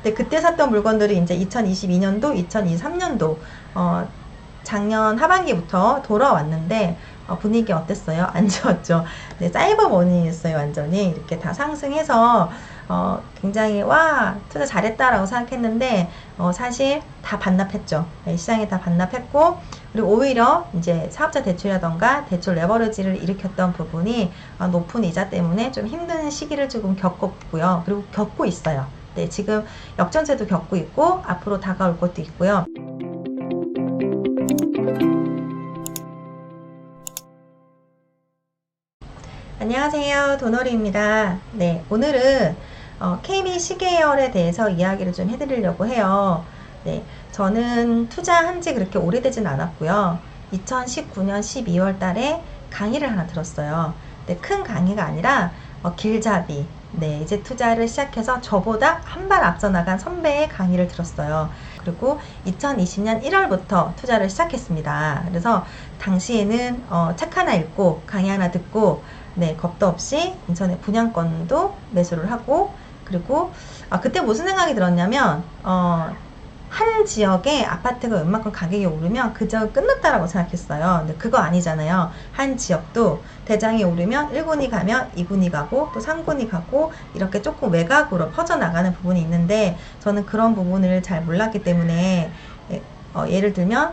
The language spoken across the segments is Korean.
근데 그때 샀던 물건들이 이제 2022년도, 2023년도 작년 하반기부터 돌아왔는데 분위기 어땠어요? 안 좋았죠. 네, 사이버 머니였어요. 완전히 이렇게 다 상승해서 굉장히 와 투자 잘했다라고 생각했는데 사실 다 반납했죠. 네, 시장에 다 반납했고, 그리고 오히려 이제 사업자 대출이라던가 대출 레버리지를 일으켰던 부분이 높은 이자 때문에 좀 힘든 시기를 조금 겪었고요. 그리고 겪고 있어요. 네, 지금 역전세도 겪고 있고 앞으로 다가올 것도 있고요. 안녕하세요, 도너리입니다. 네, 오늘은 KB 시계열에 대해서 이야기를 좀 해드리려고 해요. 네, 저는 투자한 지 그렇게 오래되진 않았고요. 2019년 12월 달에 강의를 하나 들었어요. 네, 큰 강의가 아니라 길잡이. 네, 이제 투자를 시작해서 저보다 한 발 앞서 나간 선배의 강의를 들었어요. 그리고 2020년 1월부터 투자를 시작했습니다. 그래서 당시에는 책 하나 읽고 강의 하나 듣고 네, 겁도 없이 인천의 분양권도 매수를 하고, 그리고 그때 무슨 생각이 들었냐면 한 지역에 아파트가 웬만큼 가격이 오르면 그 지역은 끝났다라고 생각했어요. 근데 그거 아니잖아요. 한 지역도 대장이 오르면 1군이 가면 2군이 가고 또 3군이 가고 이렇게 조금 외곽으로 퍼져나가는 부분이 있는데, 저는 그런 부분을 잘 몰랐기 때문에 예를 들면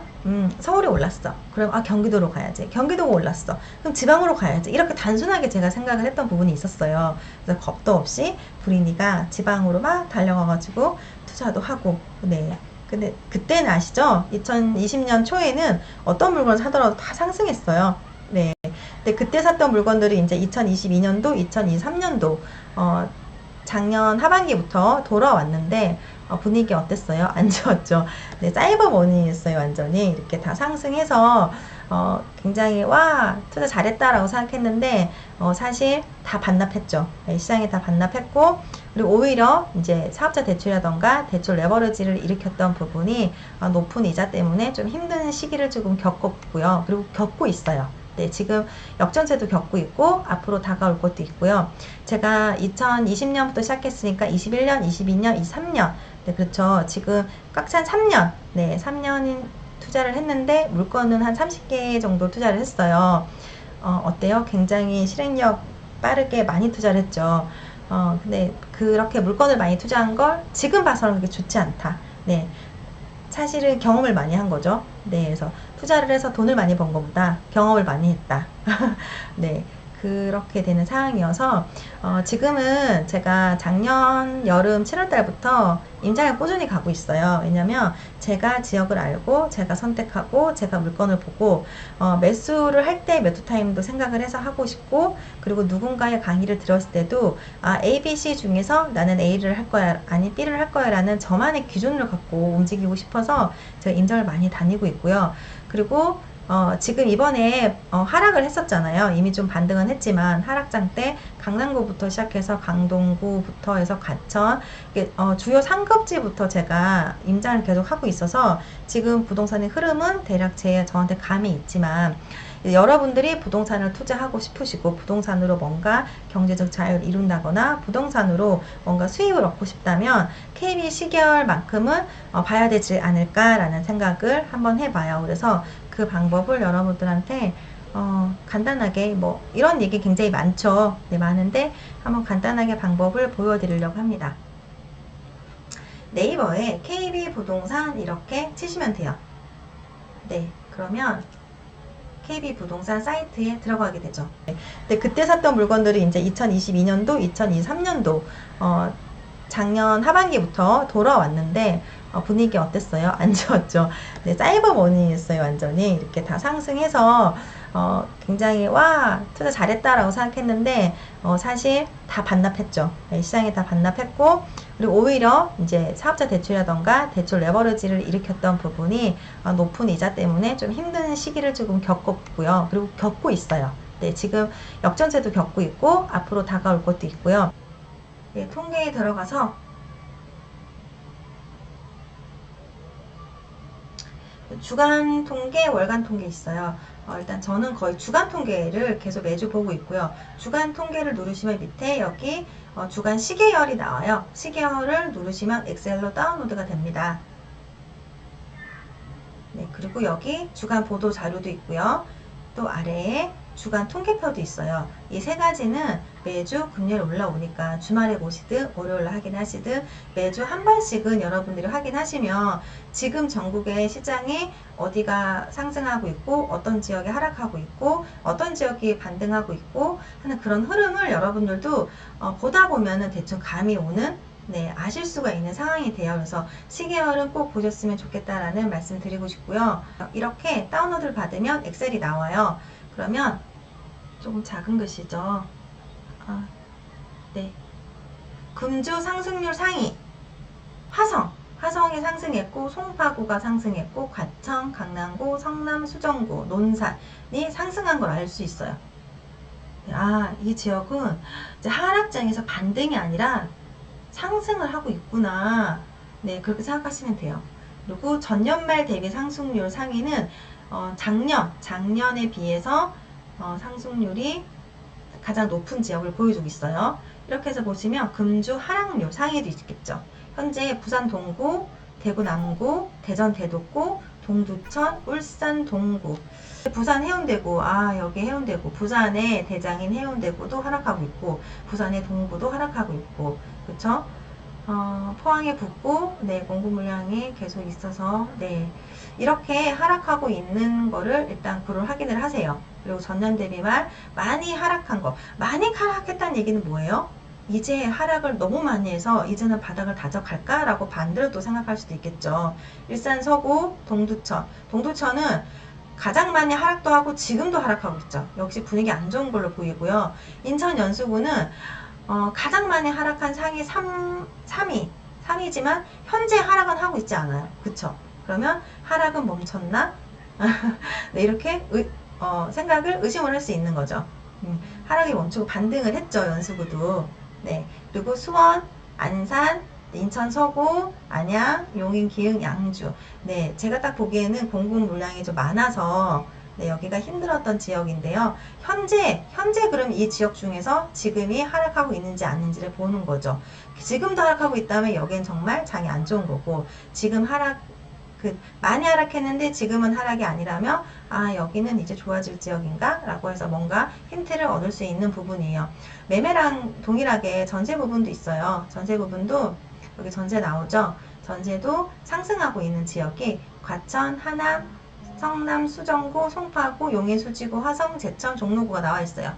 서울이 올랐어. 그럼 경기도로 가야지. 경기도가 올랐어. 그럼 지방으로 가야지. 이렇게 단순하게 제가 생각을 했던 부분이 있었어요. 그래서 겁도 없이 부린이가 지방으로 막 달려가가지고 투자도 하고. 네. 근데 그때는 아시죠? 2020년 초에는 어떤 물건을 사더라도 다 상승했어요. 네. 근데 그때 샀던 물건들이 이제 2022년도, 2023년도 작년 하반기부터 돌아왔는데 분위기 어땠어요? 안 좋았죠. 네, 사이버 머니였어요. 완전히 이렇게 다 상승해서 굉장히 와 투자 잘했다라고 생각했는데 사실 다 반납했죠. 네, 시장에 다 반납했고, 그리고 오히려 이제 사업자 대출이라던가 대출 레버리지를 일으켰던 부분이 높은 이자 때문에 좀 힘든 시기를 조금 겪었고요. 그리고 겪고 있어요. 네, 지금 역전세도 겪고 있고 앞으로 다가올 것도 있고요. 제가 2020년부터 시작했으니까 21년, 22년, 23년, 네, 그렇죠. 지금 꽉 찬 3년, 네, 3년인 투자를 했는데 물건은 한 30개 정도 투자를 했어요. 어때요? 굉장히 실행력 빠르게 많이 투자를 했죠. 근데 그렇게 물건을 많이 투자한 걸 지금 봐서는 그렇게 좋지 않다. 네, 사실은 경험을 많이 한 거죠. 네, 그래서 투자를 해서 돈을 많이 번 것보다 경험을 많이 했다. 네, 그렇게 되는 상황이어서 지금은 제가 작년 여름 7월 달부터 임장을 꾸준히 가고 있어요. 왜냐면 제가 지역을 알고 제가 선택하고 제가 물건을 보고 매수를 할 때 매수 타임도 생각을 해서 하고 싶고, 그리고 누군가의 강의를 들었을 때도 A, B, C 중에서 나는 A를 할 거야 아니 B를 할 거야 라는 저만의 기준을 갖고 움직이고 싶어서 제가 임장을 많이 다니고 있고요. 그리고 지금 이번에 하락을 했었잖아요. 이미 좀 반등은 했지만 하락장 때 강남구부터 시작해서 강동구부터 해서 가천, 주요 상급지부터 제가 임장을 계속 하고 있어서 지금 부동산의 흐름은 대략 저한테 감이 있지만, 여러분들이 부동산을 투자하고 싶으시고 부동산으로 뭔가 경제적 자유를 이룬다거나 부동산으로 뭔가 수입을 얻고 싶다면 KB 시계열만큼은 봐야 되지 않을까라는 생각을 한번 해봐요. 그래서 그 방법을 여러분들한테 간단하게, 뭐 이런 얘기 굉장히 많죠. 네, 많은데 한번 간단하게 방법을 보여드리려고 합니다. 네이버에 KB 부동산 이렇게 치시면 돼요. 네, 그러면 KB 부동산 사이트에 들어가게 되죠. 네, 근데 그때 샀던 물건들이 이제 2022년도, 2023년도 작년 하반기부터 돌아왔는데 분위기 어땠어요? 안 좋았죠. 네, 사이버 머니였어요. 완전히 이렇게 다 상승해서 굉장히 와 투자 잘했다라고 생각했는데 사실 다 반납했죠. 네, 시장에 다 반납했고, 그리고 오히려 이제 사업자 대출이라던가 대출 레버리지를 일으켰던 부분이 높은 이자 때문에 좀 힘든 시기를 조금 겪었고요. 그리고 겪고 있어요. 네, 지금 역전세도 겪고 있고 앞으로 다가올 것도 있고요. 네, 통계에 들어가서 주간 통계, 월간 통계 있어요. 일단 저는 거의 주간 통계를 계속 매주 보고 있고요. 주간 통계를 누르시면 밑에 여기 주간 시계열이 나와요. 시계열을 누르시면 엑셀로 다운로드가 됩니다. 네, 그리고 여기 주간 보도 자료도 있고요. 또 아래에 주간 통계표도 있어요. 이 세 가지는 매주 금요일 올라오니까 주말에 보시든 월요일 확인하시든 매주 한 번씩은 여러분들이 확인하시면 지금 전국의 시장이 어디가 상승하고 있고 어떤 지역이 하락하고 있고 어떤 지역이 반등하고 있고 하는 그런 흐름을 여러분들도 보다 보면은 대충 감이 오는, 네, 아실 수가 있는 상황이 돼요. 그래서 시계열은 꼭 보셨으면 좋겠다라는 말씀 드리고 싶고요. 이렇게 다운로드를 받으면 엑셀이 나와요. 그러면 조금 작은 글씨죠. 네. 금주 상승률 상위. 화성이 상승했고 송파구가 상승했고 과천, 강남구, 성남, 수정구, 논산이 상승한 걸 알 수 있어요. 이 지역은 이제 하락장에서 반등이 아니라 상승을 하고 있구나. 네, 그렇게 생각하시면 돼요. 그리고 전년말 대비 상승률 상위는 작년에 비해서 상승률이 가장 높은 지역을 보여주고 있어요. 이렇게 해서 보시면 금주 하락률 상위도 있겠죠. 현재 부산 동구, 대구 남구, 대전 대덕구, 동두천, 울산 동구, 부산 해운대구, 여기 해운대구, 부산의 대장인 해운대구도 하락하고 있고, 부산의 동구도 하락하고 있고, 그쵸? 포항의 북구, 네, 공급 물량이 계속 있어서, 네, 이렇게 하락하고 있는 거를 일단 그걸 확인을 하세요. 그리고 전년 대비 많이 하락한 거, 많이 하락했다는 얘기는 뭐예요? 이제 하락을 너무 많이 해서 이제는 바닥을 다져갈까? 라고 반대로 또 생각할 수도 있겠죠. 일산 서구, 동두천은 가장 많이 하락도 하고 지금도 하락하고 있죠. 역시 분위기 안 좋은 걸로 보이고요. 인천 연수구는 가장 많이 하락한 상위 3위지만 현재 하락은 하고 있지 않아요. 그쵸? 그러면 하락은 멈췄나? 네, 이렇게 생각을 의심을 할 수 있는 거죠. 하락이 멈추고 반등을 했죠. 연수구도. 네, 그리고 수원, 안산, 인천 서구, 안양, 용인, 기흥, 양주. 네, 제가 딱 보기에는 공급 물량이 좀 많아서 네, 여기가 힘들었던 지역인데요. 현재 그럼 이 지역 중에서 지금이 하락하고 있는지 아닌지를 보는 거죠. 지금도 하락하고 있다면 여기는 정말 장이 안 좋은 거고, 지금 많이 하락했는데 지금은 하락이 아니라면 여기는 이제 좋아질 지역인가? 라고 해서 뭔가 힌트를 얻을 수 있는 부분이에요. 매매랑 동일하게 전세 부분도 있어요. 전세 부분도 여기 전세 나오죠? 전세도 상승하고 있는 지역이 과천, 하남, 성남, 수정구, 송파구, 용인, 수지구, 화성, 제천, 종로구가 나와 있어요.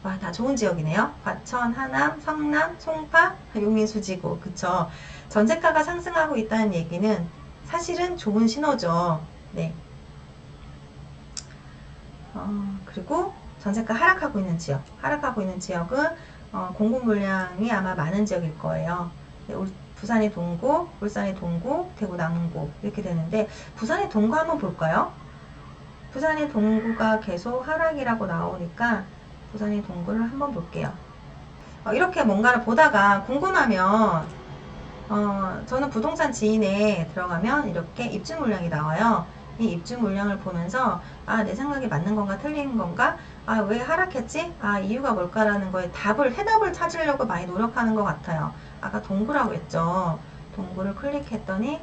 와, 다 좋은 지역이네요. 과천, 하남, 성남, 송파, 용인, 수지구. 그쵸? 전세가가 상승하고 있다는 얘기는 사실은 좋은 신호죠. 네. 그리고 전세가 하락하고 있는 지역은 공급 물량이 아마 많은 지역일 거예요. 네, 부산의 동구, 울산의 동구, 대구 남구 이렇게 되는데, 부산의 동구 한번 볼까요? 부산의 동구가 계속 하락이라고 나오니까 부산의 동구를 한번 볼게요. 이렇게 뭔가를 보다가 궁금하면 저는 부동산 지인에 들어가면 이렇게 입주 물량이 나와요. 이 입주 물량을 보면서 내 생각이 맞는 건가 틀린 건가, 왜 하락했지, 이유가 뭘까라는 거에 해답을 찾으려고 많이 노력하는 것 같아요. 아까 동구라고 했죠. 동구를 클릭했더니,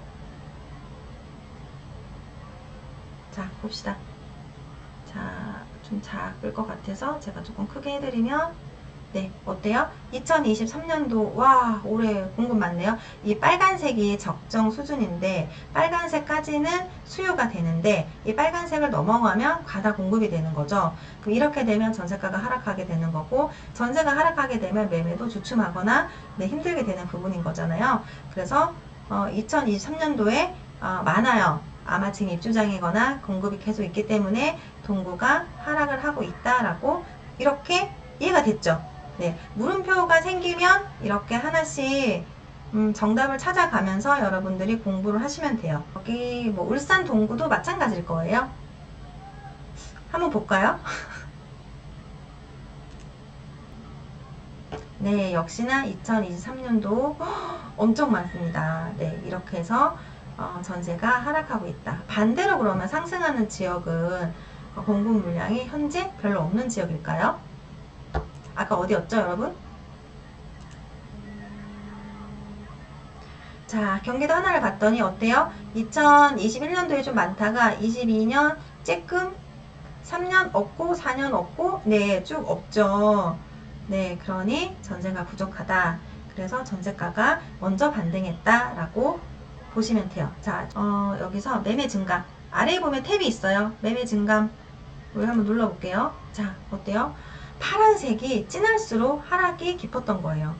자 봅시다. 자, 좀 작을 것 같아서 제가 조금 크게 해드리면, 네, 어때요? 2023년도, 와, 올해 공급 많네요. 이 빨간색이 적정 수준인데, 빨간색까지는 수요가 되는데, 이 빨간색을 넘어가면 과다 공급이 되는 거죠. 그럼 이렇게 되면 전세가가 하락하게 되는 거고, 전세가 하락하게 되면 매매도 주춤하거나, 네, 힘들게 되는 부분인 거잖아요. 그래서 2023년도에 많아요. 아마 지금 입주장이거나 공급이 계속 있기 때문에 동구가 하락을 하고 있다라고 이렇게 이해가 됐죠? 네, 물음표가 생기면 이렇게 하나씩 정답을 찾아가면서 여러분들이 공부를 하시면 돼요. 여기 뭐 울산 동구도 마찬가지일 거예요. 한번 볼까요? 네, 역시나 2023년도 엄청 많습니다. 네, 이렇게 해서 전세가 하락하고 있다. 반대로 그러면 상승하는 지역은 공급 물량이 현재 별로 없는 지역일까요? 아까 어디였죠, 여러분? 자, 경기도 하나를 봤더니 어때요? 2021년도에 좀 많다가 22년 쬐끔 3년 없고 4년 없고 네, 쭉 없죠. 네, 그러니 전세가 부족하다. 그래서 전세가가 먼저 반등했다라고 보시면 돼요. 자, 여기서 매매 증감. 아래에 보면 탭이 있어요. 매매 증감. 여기 한번 눌러볼게요. 자, 어때요? 파란색이 진할수록 하락이 깊었던 거예요.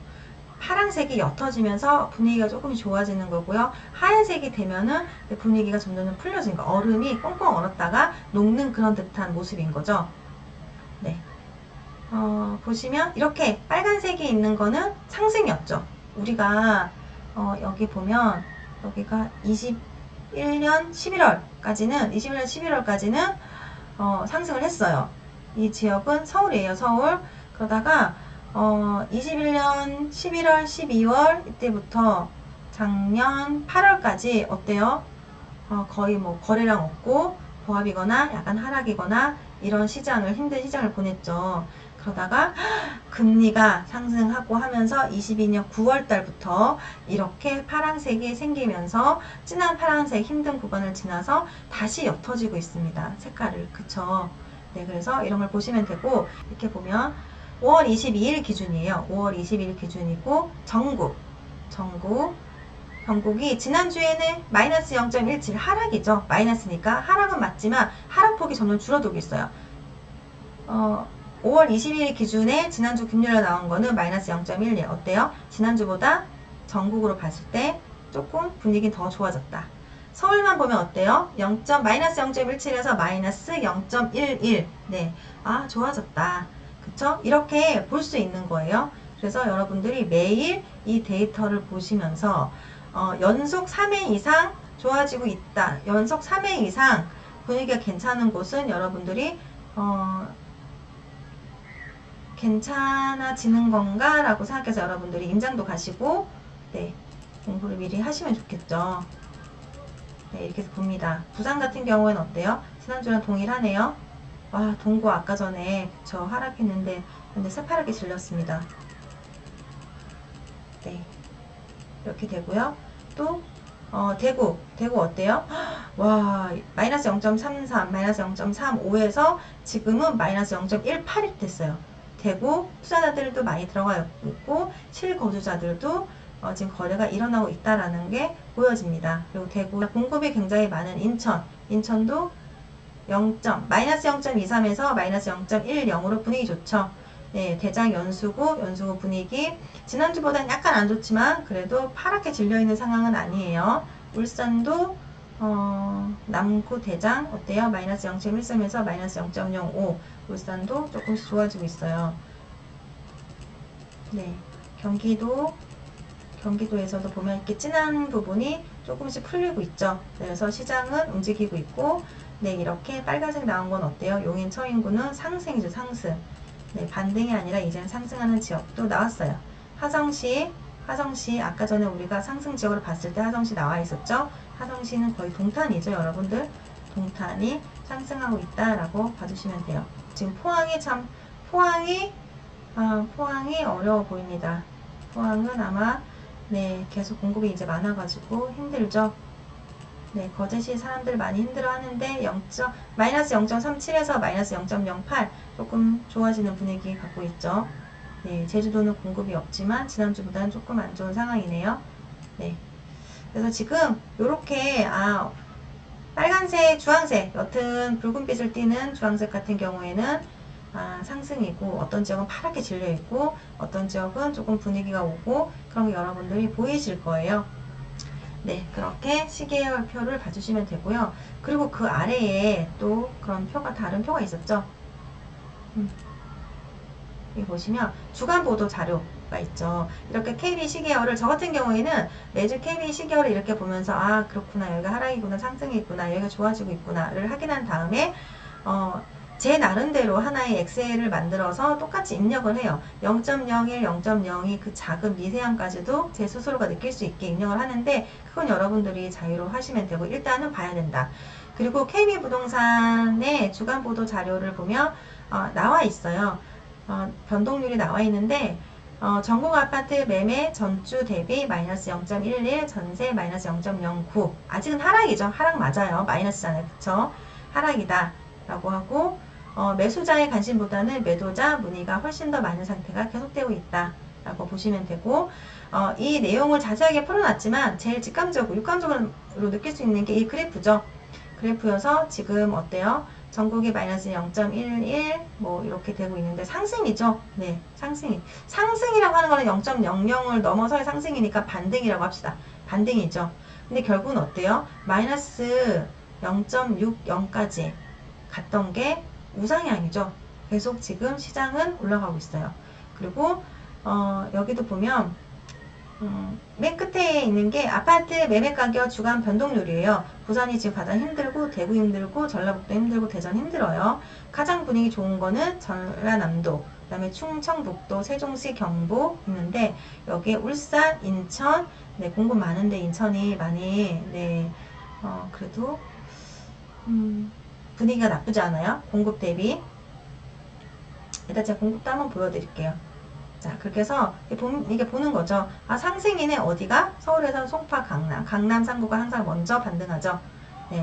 파란색이 옅어지면서 분위기가 조금씩 좋아지는 거고요. 하얀색이 되면은 분위기가 점점 풀려진 거. 얼음이 꽁꽁 얼었다가 녹는 그런 듯한 모습인 거죠. 네. 보시면 이렇게 빨간색이 있는 거는 상승이었죠. 우리가 여기 보면 여기가 21년 11월까지는 상승을 했어요. 이 지역은 서울이에요. 서울. 그러다가 21년 11월, 12월 이때부터 작년 8월까지 어때요? 거의 뭐 거래량 없고 보합이거나 약간 하락이거나 이런 힘든 시장을 보냈죠. 그러다가 금리가 상승하고 하면서 22년 9월 달부터 이렇게 파란색이 생기면서 진한 파란색 힘든 구간을 지나서 다시 옅어지고 있습니다. 색깔을. 그쵸? 네, 그래서 이런 걸 보시면 되고 이렇게 보면 5월 22일 기준이에요. 5월 22일 기준이고 전국이 지난주에는 마이너스 0.17 하락이죠. 마이너스니까 하락은 맞지만 하락폭이 점점 줄어들고 있어요. 5월 22일 기준에 지난주 금요일에 나온 거는 마이너스 0.11 어때요? 지난주보다 전국으로 봤을 때 조금 분위기는 더 좋아졌다. 서울만 보면 어때요? 마이너스 0.17에서 마이너스 0.11 네, 좋아졌다. 그쵸? 이렇게 볼 수 있는 거예요. 그래서 여러분들이 매일 이 데이터를 보시면서 연속 3회 이상 좋아지고 있다. 연속 3회 이상 분위기가 괜찮은 곳은 여러분들이 괜찮아지는 건가? 라고 생각해서 여러분들이 임장도 가시고 네, 공부를 미리 하시면 좋겠죠. 네, 이렇게 해서 봅니다. 부산 같은 경우에는 어때요? 지난주랑 동일하네요. 와, 동구 아까 전에 저 하락했는데 근데 새파랗게 질렸습니다. 네, 이렇게 되고요. 또 대구 어때요? 와, 마이너스 0.33, 마이너스 0.35에서 지금은 마이너스 0.18이 됐어요. 대구 투자자들도 많이 들어가 있고 실거주자들도 지금 거래가 일어나고 있다라는 게 보여집니다. 그리고 대구 공급이 굉장히 많은 인천도 마이너스 0.23에서 마이너스 0.10으로 분위기 좋죠. 네, 대장 연수구 분위기 지난주보다는 약간 안 좋지만 그래도 파랗게 질려있는 상황은 아니에요. 울산도 남구 대장 어때요? 마이너스 0.13에서 마이너스 0.05 울산도 조금씩 좋아지고 있어요. 네, 경기도에서도 보면 이렇게 진한 부분이 조금씩 풀리고 있죠. 그래서 시장은 움직이고 있고 네, 이렇게 빨간색 나온 건 어때요? 용인 처인구는 상승이죠. 상승. 네, 반등이 아니라 이제는 상승하는 지역도 나왔어요. 하성시 아까 전에 우리가 상승 지역으로 봤을 때 하성시 나와 있었죠. 하성시는 거의 동탄이죠. 여러분들 동탄이 상승하고 있다라고 봐주시면 돼요. 지금 포항이 어려워 보입니다. 포항은 아마 네, 계속 공급이 이제 많아가지고 힘들죠. 네, 거제시 사람들 많이 힘들어 하는데 마이너스 0.37에서 마이너스 0.08 조금 좋아지는 분위기 갖고 있죠. 네, 제주도는 공급이 없지만 지난주보다는 조금 안 좋은 상황이네요. 네, 그래서 지금 요렇게 빨간색, 주황색, 옅은 붉은빛을 띠는 주황색 같은 경우에는 상승이고 어떤 지역은 파랗게 질려 있고 어떤 지역은 조금 분위기가 오고 그런 게 여러분들이 보이실 거예요. 네, 그렇게 시계열표를 봐주시면 되고요. 그리고 그 아래에 또 그런 다른 표가 있었죠. 여기 보시면 주간보도 자료가 있죠. 이렇게 KB 시계열을 저 같은 경우에는 매주 KB 시계열을 이렇게 보면서 그렇구나, 여기가 하락이구나, 상승이 있구나, 여기가 좋아지고 있구나를 확인한 다음에 제 나름대로 하나의 엑셀을 만들어서 똑같이 입력을 해요. 0.01, 0.02 그 작은 미세함까지도 제 스스로가 느낄 수 있게 입력을 하는데 그건 여러분들이 자유로 하시면 되고 일단은 봐야 된다. 그리고 KB부동산의 주간보도 자료를 보면 나와 있어요. 변동률이 나와 있는데 전국 아파트 매매 전주 대비 마이너스 0.11, 전세 마이너스 0.09. 아직은 하락이죠. 하락 맞아요. 마이너스잖아요. 그쵸? 하락이다. 라고 하고, 매수자의 관심보다는 매도자 문의가 훨씬 더 많은 상태가 계속되고 있다. 라고 보시면 되고, 이 내용을 자세하게 풀어놨지만, 제일 직감적으로, 육감적으로 느낄 수 있는 게 이 그래프죠. 그래프여서 지금 어때요? 전국이 마이너스 0.11 뭐 이렇게 되고 있는데 상승이죠. 네, 상승이라고 하는 거는 0.00을 넘어서의 상승이니까 반등이라고 합시다. 반등이죠. 근데 결국은 어때요? 마이너스 0.60까지 갔던 게 우상향이죠. 계속 지금 시장은 올라가고 있어요. 그리고 여기도 보면 맨 끝에 있는 게 아파트 매매가격 주간 변동률이에요. 부산이 지금 가장 힘들고 대구 힘들고 전라북도 힘들고 대전 힘들어요. 가장 분위기 좋은 거는 전라남도, 그 다음에 충청북도, 세종시, 경북 있는데 여기에 울산, 인천, 네, 공급 많은데 인천이 많이 네, 그래도 분위기가 나쁘지 않아요. 공급 대비. 일단 제가 공급도 한번 보여드릴게요. 자, 그렇게 해서 이게 보는 거죠. 아, 상승이네. 어디가? 서울에서는 송파, 강남 3구가 항상 먼저 반등하죠. 네,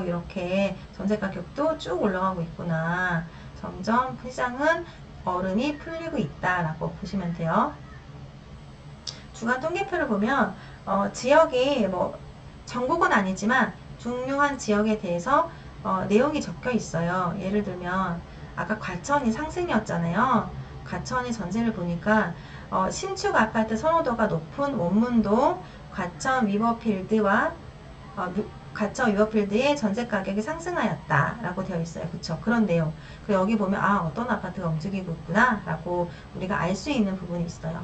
이렇게 전세 가격도 쭉 올라가고 있구나. 점점 시장은 얼음이 풀리고 있다라고 보시면 돼요. 주간 통계표를 보면 지역이 뭐 전국은 아니지만 중요한 지역에 대해서 내용이 적혀 있어요. 예를 들면 아까 과천이 상승이었잖아요. 과천이 전세를 보니까 신축 아파트 선호도가 높은 원문동 과천 위버필드와 과천 위버필드의 전세 가격이 상승하였다라고 되어 있어요. 그쵸? 그런 내용. 그 여기 보면 아 어떤 아파트가 움직이고 있구나라고 우리가 알 수 있는 부분이 있어요.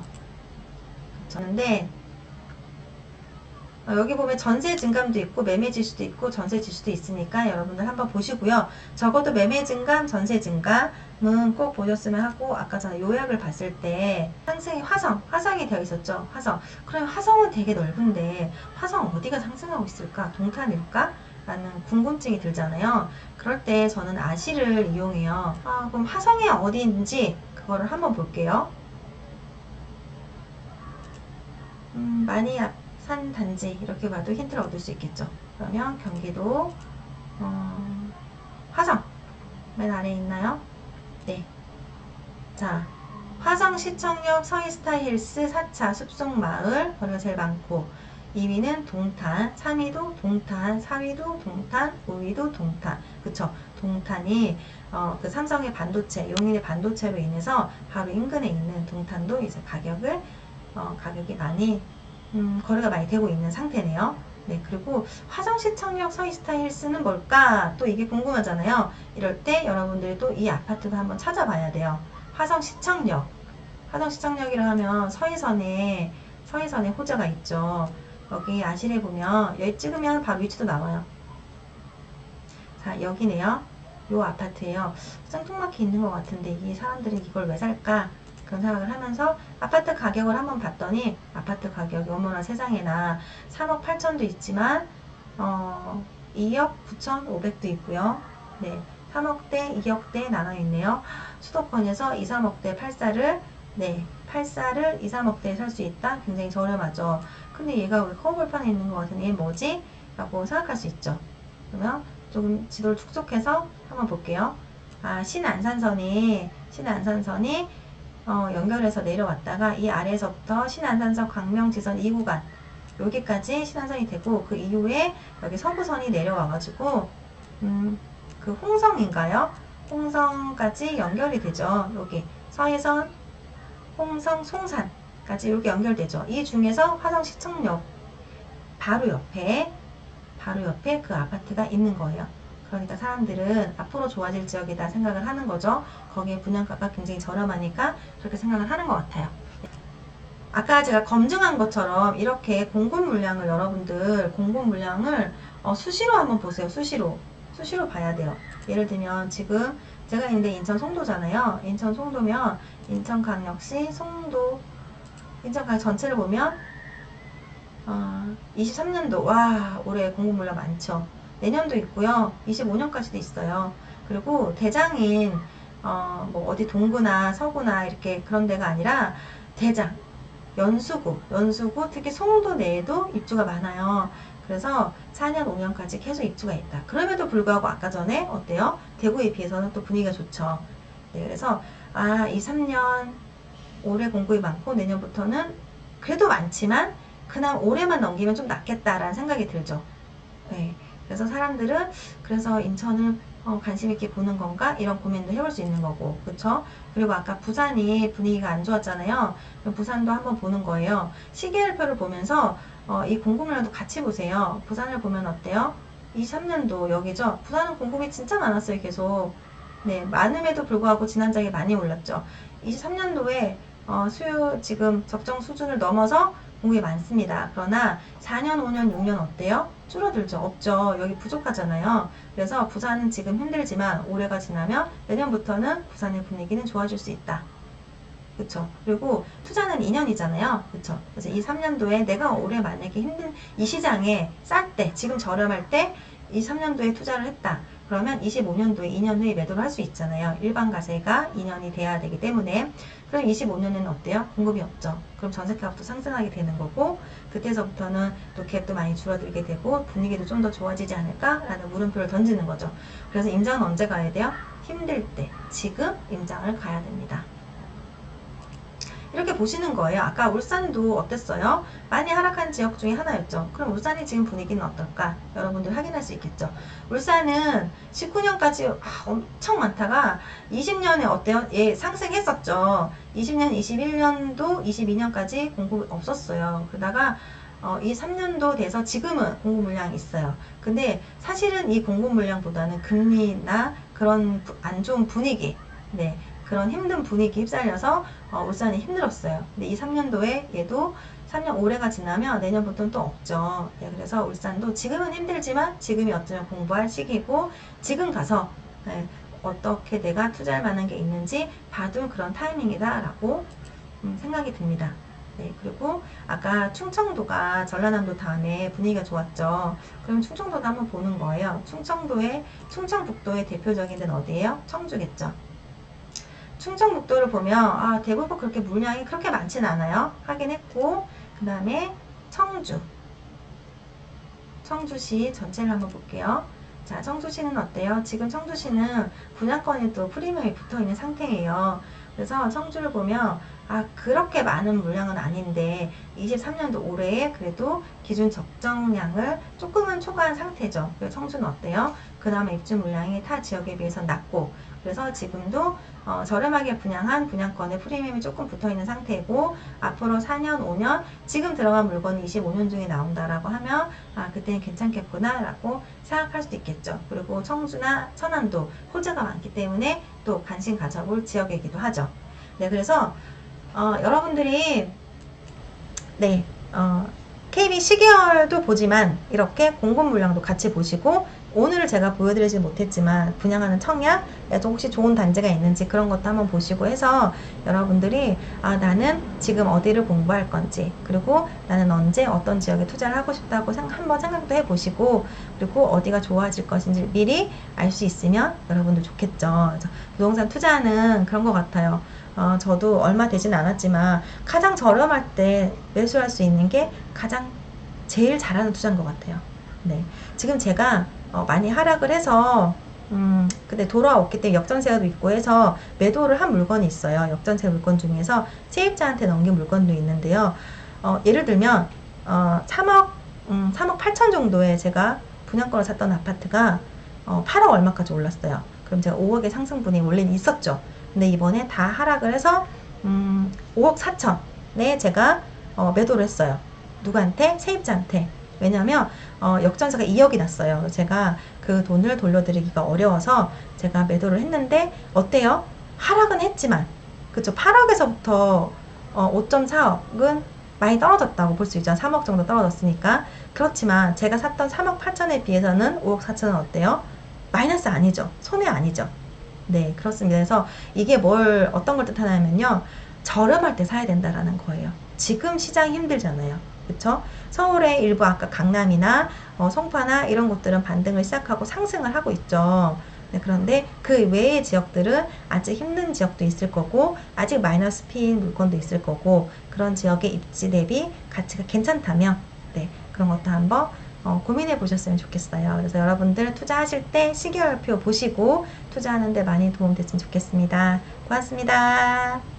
그런데 여기 보면 전세 증감도 있고 매매 지수도 있고 전세 지수도 있으니까 여러분들 한번 보시고요. 적어도 매매 증감, 전세 증감은 꼭 보셨으면 하고 아까 전에 요약을 봤을 때 상승이 화성이 되어 있었죠. 화성. 그럼 화성은 되게 넓은데 화성 어디가 상승하고 있을까? 동탄일까? 라는 궁금증이 들잖아요. 그럴 때 저는 아시를 이용해요. 그럼 화성이 어디인지 그거를 한번 볼게요. 많이 산 단지 이렇게 봐도 힌트를 얻을 수 있겠죠. 그러면 경기도 화성 맨 아래에 있나요? 네. 자, 화성 시청역 서이스타 힐스 4차 숲속마을 거리가 제일 많고 2위는 동탄, 3위도 동탄, 4위도 동탄, 5위도 동탄. 그쵸? 동탄이 그 삼성의 반도체, 용인의 반도체로 인해서 바로 인근에 있는 동탄도 이제 가격이 많이 거래가 많이 되고 있는 상태네요. 네, 그리고 화성시청역 서이스타힐스는 뭘까? 또 이게 궁금하잖아요. 이럴 때 여러분들이 또 이 아파트도 한번 찾아봐야 돼요. 화성시청역. 화성시청역이라 하면 서해선에 호재가 있죠. 여기 아실에 보면 여기 찍으면 바로 위치도 나와요. 자, 여기네요. 요 아파트예요. 생뚱맞게 있는 것 같은데 이 사람들은 이걸 왜 살까? 그런 생각을 하면서 아파트 가격을 한번 봤더니 아파트 가격이 어머나 세상에나 3억 8천도 있지만 2억 9천 5백도 있고요. 네, 3억대 2억대 나눠 있네요. 수도권에서 2, 3억대 8사를 2, 3억대에 살 수 있다. 굉장히 저렴하죠. 근데 얘가 왜 커브판에 있는 것 같은데 얘 뭐지? 라고 생각할 수 있죠. 그러면 조금 지도를 축소해서 한번 볼게요. 신안산선이 연결해서 내려왔다가 이 아래에서부터 신안산선 광명지선 2구간 여기까지 신안선이 되고 그 이후에 여기 서부선이 내려와가지고 그 홍성인가요? 홍성까지 연결이 되죠. 여기 서해선, 홍성, 송산까지 이렇게 연결되죠. 이 중에서 화성시청역 바로 옆에 그 아파트가 있는 거예요. 그러니까 사람들은 앞으로 좋아질 지역이다 생각을 하는 거죠. 거기에 분양가가 굉장히 저렴하니까 그렇게 생각을 하는 것 같아요. 아까 제가 검증한 것처럼 이렇게 공급 물량을 여러분들 수시로 한번 보세요. 수시로 봐야 돼요. 예를 들면 지금 제가 있는데 인천 송도잖아요. 인천 송도면 인천광역시 송도 인천광역 전체를 보면 23년도 와 올해 공급 물량 많죠. 내년도 있고요. 25년까지도 있어요. 그리고 대장인 뭐 어디 동구나 서구나 이렇게 그런 데가 아니라 대장, 연수구, 특히 송도 내에도 입주가 많아요. 그래서 4년, 5년까지 계속 입주가 있다. 그럼에도 불구하고 아까 전에 어때요? 대구에 비해서는 또 분위기가 좋죠. 네, 그래서 이 3년 올해 공급이 많고 내년부터는 그래도 많지만 그나마 올해만 넘기면 좀 낫겠다라는 생각이 들죠. 네, 그래서 사람들은 그래서 인천을 관심 있게 보는 건가? 이런 고민도 해볼 수 있는 거고, 그쵸? 그리고 아까 부산이 분위기가 안 좋았잖아요. 그럼 부산도 한번 보는 거예요. 시계열표를 보면서 이 공급량도 같이 보세요. 부산을 보면 어때요? 23년도 여기죠? 부산은 공급이 진짜 많았어요, 계속. 네, 많음에도 불구하고 지난장에 많이 올랐죠. 23년도에 수요 지금 적정 수준을 넘어서 공급이 많습니다. 그러나 4년, 5년, 6년 어때요? 줄어들죠? 없죠. 여기 부족하잖아요. 그래서 부산은 지금 힘들지만 올해가 지나면 내년부터는 부산의 분위기는 좋아질 수 있다. 그쵸? 그리고 투자는 2년이잖아요. 그쵸? 그래서 이 3년도에 내가 올해 만약에 힘든 이 시장에 쌀 때, 지금 저렴할 때 이 3년도에 투자를 했다. 그러면 25년도에 2년 후에 매도를 할 수 있잖아요. 일반 가세가 2년이 돼야 되기 때문에. 그럼 25년에는 어때요? 공급이 없죠. 그럼 전세가격도 상승하게 되는 거고, 그때서부터는 또 갭도 많이 줄어들게 되고, 분위기도 좀 더 좋아지지 않을까라는 물음표를 던지는 거죠. 그래서 임장은 언제 가야 돼요? 힘들 때, 지금 임장을 가야 됩니다. 이렇게 보시는 거예요. 아까 울산도 어땠어요? 많이 하락한 지역 중에 하나였죠. 그럼 울산의 지금 분위기는 어떨까? 여러분들 확인할 수 있겠죠. 울산은 19년까지 엄청 많다가 20년에 어때요? 예, 상승했었죠. 20년, 21년도, 22년까지 공급 없었어요. 그러다가 이 3년도 돼서 지금은 공급 물량이 있어요. 근데 사실은 이 공급 물량보다는 금리나 그런 안 좋은 분위기, 네, 그런 힘든 분위기 휩쓸려서 울산이 힘들었어요. 근데 이 3년도에 얘도 3년 올해가 지나면 내년부터는 또 없죠. 네, 그래서 울산도 지금은 힘들지만 지금이 어쩌면 공부할 시기고 지금 가서 네, 어떻게 내가 투자할 만한 게 있는지 봐둘 그런 타이밍이다 라고 생각이 듭니다. 네, 그리고 아까 충청도가 전라남도 다음에 분위기가 좋았죠. 그럼 충청도도 한번 보는 거예요. 충청북도의 대표적인 데는 어디예요? 청주겠죠. 충청북도를 보면 대부분 그렇게 물량이 그렇게 많지는 않아요. 하긴 했고, 그 다음에 청주시 전체를 한번 볼게요. 자, 청주시는 어때요? 지금 청주시는 분양권에 또 프리미엄이 붙어 있는 상태예요. 그래서 청주를 보면 그렇게 많은 물량은 아닌데 23년도 올해에 그래도 기준 적정량을 조금은 초과한 상태죠. 그래서 청주는 어때요? 그 다음에 입주 물량이 타 지역에 비해서 낮고 그래서 지금도 저렴하게 분양한 분양권에 프리미엄이 조금 붙어있는 상태고 앞으로 4년, 5년 지금 들어간 물건이 25년 중에 나온다라고 하면 그때는 괜찮겠구나 라고 생각할 수도 있겠죠. 그리고 청주나 천안도 호재가 많기 때문에 또 관심 가져볼 지역이기도 하죠. 네, 그래서 여러분들이 네, KB 시계열도 보지만 이렇게 공급 물량도 같이 보시고 오늘 제가 보여드리지 못했지만 분양하는 청약에도 혹시 좋은 단지가 있는지 그런 것도 한번 보시고 해서 여러분들이 나는 지금 어디를 공부할 건지 그리고 나는 언제 어떤 지역에 투자를 하고 싶다고 한번 생각도 해보시고 그리고 어디가 좋아질 것인지 미리 알 수 있으면 여러분들 좋겠죠. 그래서 부동산 투자는 그런 것 같아요. 저도 얼마 되진 않았지만 가장 저렴할 때 매수할 수 있는 게 가장 제일 잘하는 투자인 것 같아요. 네, 지금 제가 많이 하락을 해서 근데 돌아왔기 때문에 역전세도 있고 해서 매도를 한 물건이 있어요. 역전세 물건 중에서 세입자한테 넘긴 물건도 있는데요. 예를 들면 3억 8천 정도에 제가 분양권을 샀던 아파트가 8억 얼마까지 올랐어요. 그럼 제가 5억의 상승분이 원래는 있었죠. 근데 이번에 다 하락을 해서 5억 4천에 제가 매도를 했어요. 누구한테? 세입자한테. 왜냐면 역전세가 2억이 났어요. 제가 그 돈을 돌려드리기가 어려워서 제가 매도를 했는데 어때요? 하락은 했지만 그쵸? 8억에서부터 5.4억은 많이 떨어졌다고 볼 수 있죠. 3억 정도 떨어졌으니까. 그렇지만 제가 샀던 3억 8천에 비해서는 5억 4천은 어때요? 마이너스 아니죠. 손해 아니죠. 네, 그렇습니다. 그래서 이게 어떤 걸 뜻하냐면요. 저렴할 때 사야 된다라는 거예요. 지금 시장이 힘들잖아요. 그쵸? 서울의 일부 아까 강남이나 송파나 이런 곳들은 반등을 시작하고 상승을 하고 있죠. 네, 그런데 그 외의 지역들은 아직 힘든 지역도 있을 거고 아직 마이너스 P인 물건도 있을 거고 그런 지역의 입지 대비 가치가 괜찮다면 네, 그런 것도 한번 고민해 보셨으면 좋겠어요. 그래서 여러분들 투자하실 때 시계열표 보시고 투자하는 데 많이 도움됐으면 좋겠습니다. 고맙습니다.